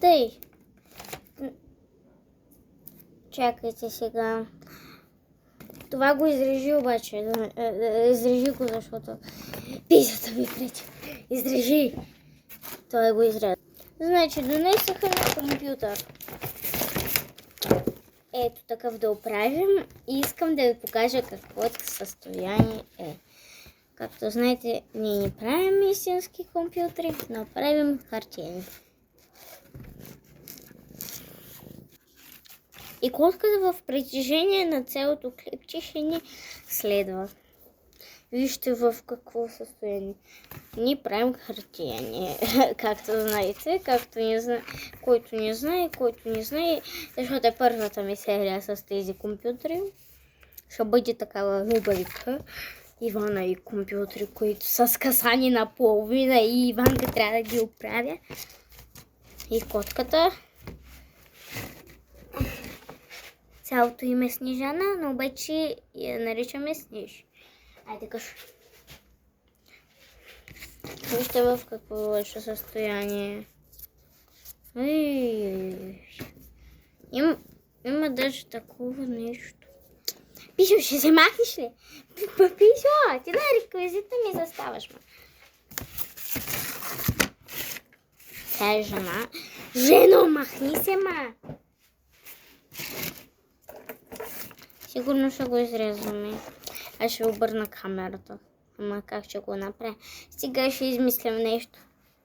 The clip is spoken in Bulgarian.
Стой! Чакайте сега. Това го изрежи обаче. Изрежи го, защото писата ми пречи. Изрежи! Той го изрежа. Значи, донесоха на компютър. Ето такъв да оправим и искам да ви покажа каквото състояние е. Както знаете, ние не правим истински компютри, но правим хартиени. И котката в притежение на цялото клипче ще ни следва. Вижте в какво състояние. Ние правим хартиени, както знаете, който не знае, защото е първата ми серия с тези компютри. Ще бъде такава рубрика. Ивана и компютри, които са скъсани наполовина и Иванка трябва да ги оправя. И котката. Цялото име е Снежана, но обаче я наричаме Снеж. Айде кажа. Вижте в какво лошо състояние. Има даже такова нещо. Пишо, ще се махнеш ли? Пишо, ти на реквизита ми заставаш, ма. Тя е жена. Жено, махни се, ма. Сигурно ще го изреждаме. Аз ще обърна камерата. Ама как ще го направя? Сега ще измислям нещо.